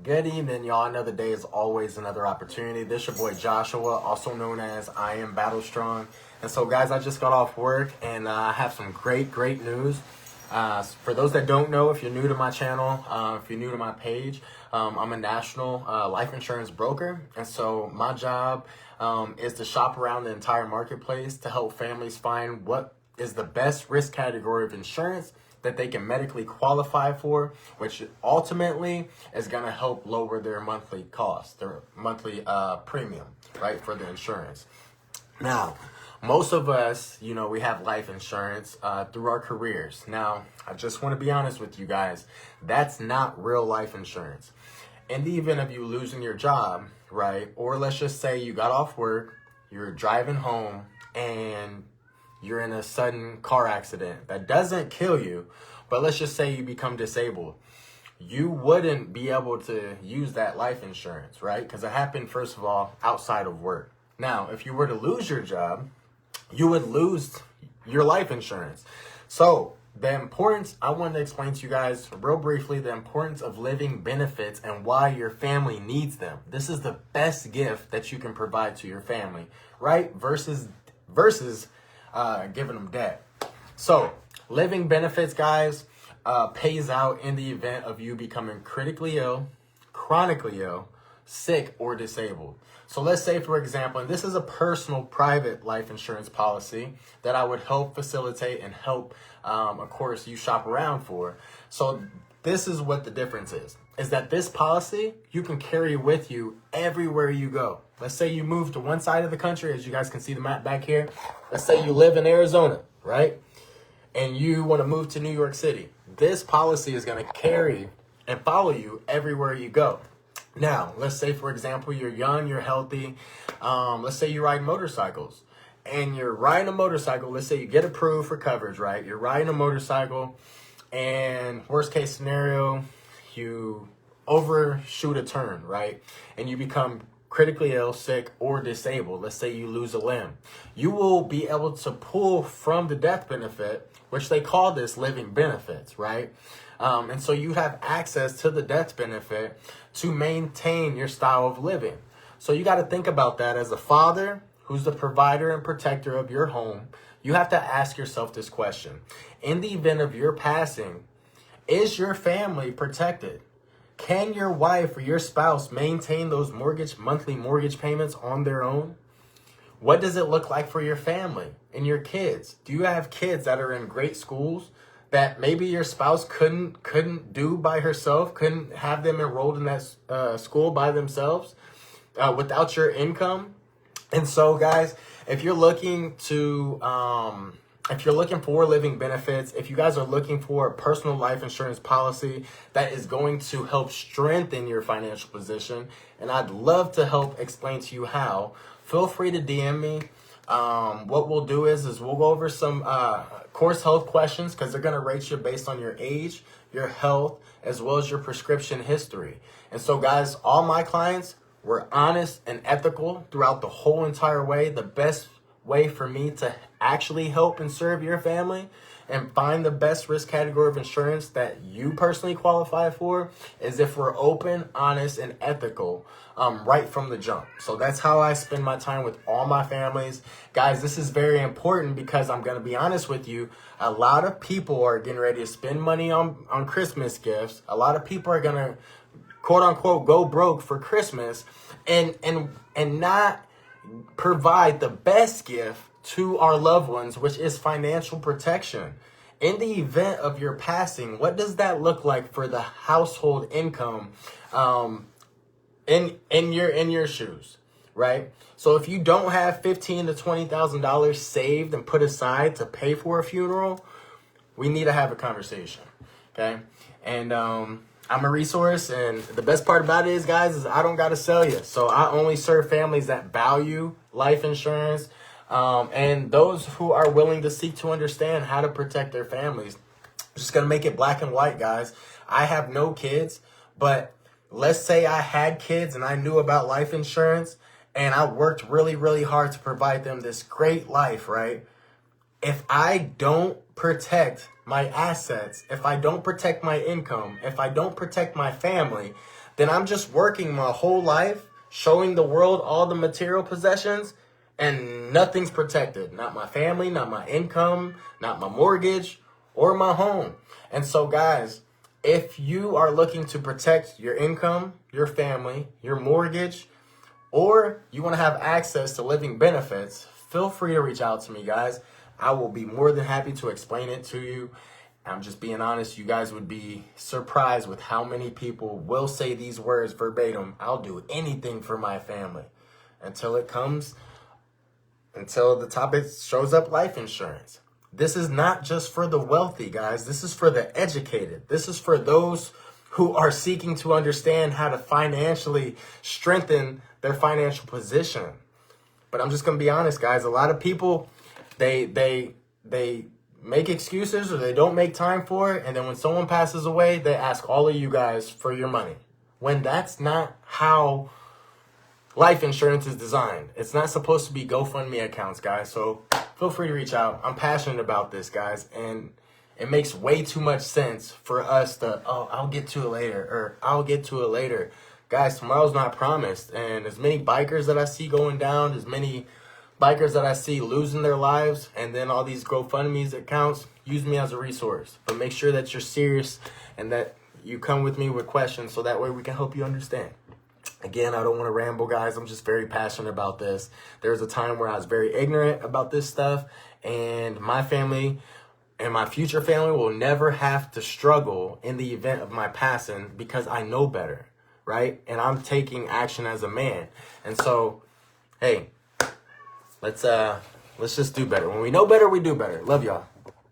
Good evening, y'all. Another day is always another opportunity. This your boy Joshua, also known as I Am Battle Strong. And so, guys, I just got off work and I have some great news. For those that don't know, if you're new to my channel, if you're new to my page, I'm a national life insurance broker. And so my job is to shop around the entire marketplace to help families find what is the best risk category of insurance that they can medically qualify for, which ultimately is going to help lower their monthly cost, their monthly premium, right, for the insurance. Now, most of us, we have life insurance through our careers. Now, I just want to be honest with you guys, that's not real life insurance. In the event of you losing your job, right, or let's just say you got off work, you're driving home, and you're in a sudden car accident that doesn't kill you, but let's just say you become disabled. You wouldn't be able to use that life insurance, right? Because it happened, first of all, outside of work. Now, if you were to lose your job, you would lose your life insurance. So the importance, I wanted to explain to you guys real briefly, the importance of living benefits and why your family needs them. This is the best gift that you can provide to your family, right? Versus giving them debt. So living benefits, guys, pays out in the event of you becoming critically ill, chronically ill, sick, or disabled. So let's say, for example, and this is a personal private life insurance policy that I would help facilitate and help, of course, you shop around for. So this is what the difference is that this policy you can carry with you everywhere you go. Let's say you move to one side of the country, as you guys can see the map back here. Let's say you live in Arizona, right? And you want to move to New York City. This policy is going to carry and follow you everywhere you go. Now, let's say, for example, you're young, you're healthy. Let's say you ride motorcycles. And you're riding a motorcycle. Let's say you get approved for coverage, right? You're riding a motorcycle. And worst case scenario, you overshoot a turn, right? And you become critically ill, sick, or disabled. Let's say you lose a limb. You will be able to pull from the death benefit, which they call this living benefits, right? And so you have access to the death benefit to maintain your style of living. So you got to think about that as a father who's the provider and protector of your home. You have to ask yourself this question. In the event of your passing, is your family protected? Can your wife or your spouse maintain those monthly mortgage payments on their own? What does it look like for your family and your kids? Do you have kids that are in great schools that maybe your spouse couldn't do by herself, couldn't have them enrolled in that school by themselves without your income? And so, guys, if you're looking for living benefits, if you guys are looking for a personal life insurance policy that is going to help strengthen your financial position, and I'd love to help explain to you how, feel free to DM me. What we'll do is we'll go over some course health questions because they're going to rate you based on your age, your health, as well as your prescription history. And so, guys, all my clients were honest and ethical throughout the whole entire way. The best way for me to actually help and serve your family and find the best risk category of insurance that you personally qualify for is if we're open, honest, and ethical right from the jump. So that's how I spend my time with all my families. Guys, this is very important because I'm going to be honest with you. A lot of people are getting ready to spend money on Christmas gifts. A lot of people are going to, quote unquote, go broke for Christmas and not provide the best gift to our loved ones, which is financial protection. In the event of your passing, what does that look like for the household income in your shoes, right? So if you don't have $15,000 to $20,000 saved and put aside to pay for a funeral, we need to have a conversation, okay? And I'm a resource, and the best part about it is, guys, is I don't got to sell you. So I only serve families that value life insurance and those who are willing to seek to understand how to protect their families. Just going to make it black and white, guys. I have no kids, but let's say I had kids and I knew about life insurance and I worked really hard to provide them this great life, right? if I don't protect my assets, if I don't protect my income, if I don't protect my family, then I'm just working my whole life, showing the world all the material possessions, and nothing's protected. Not my family, not my income, not my mortgage, or my home. And so, guys, if you are looking to protect your income, your family, your mortgage, or you want to have access to living benefits, feel free to reach out to me, guys. I will be more than happy to explain it to you. I'm just being honest. You guys would be surprised with how many people will say these words verbatim. I'll do anything for my family until the topic shows up, life insurance. This is not just for the wealthy, guys. This is for the educated. This is for those who are seeking to understand how to financially strengthen their financial position. But I'm just going to be honest, guys. A lot of people, they make excuses or they don't make time for it. And then when someone passes away, they ask all of you guys for your money. When that's not how life insurance is designed. It's not supposed to be GoFundMe accounts, guys. So feel free to reach out. I'm passionate about this, guys. And it makes way too much sense for us to, I'll get to it later, or I'll get to it later. Guys, tomorrow's not promised. And as many bikers that I see going down, as many bikers that I see losing their lives, and then all these GoFundMe accounts, use me as a resource. But make sure that you're serious and that you come with me with questions so that way we can help you understand. Again, I don't want to ramble, guys. I'm just very passionate about this. There was a time where I was very ignorant about this stuff, and my family and my future family will never have to struggle in the event of my passing because I know better, right? And I'm taking action as a man. And so, hey, let's just do better. When we know better, we do better. Love y'all.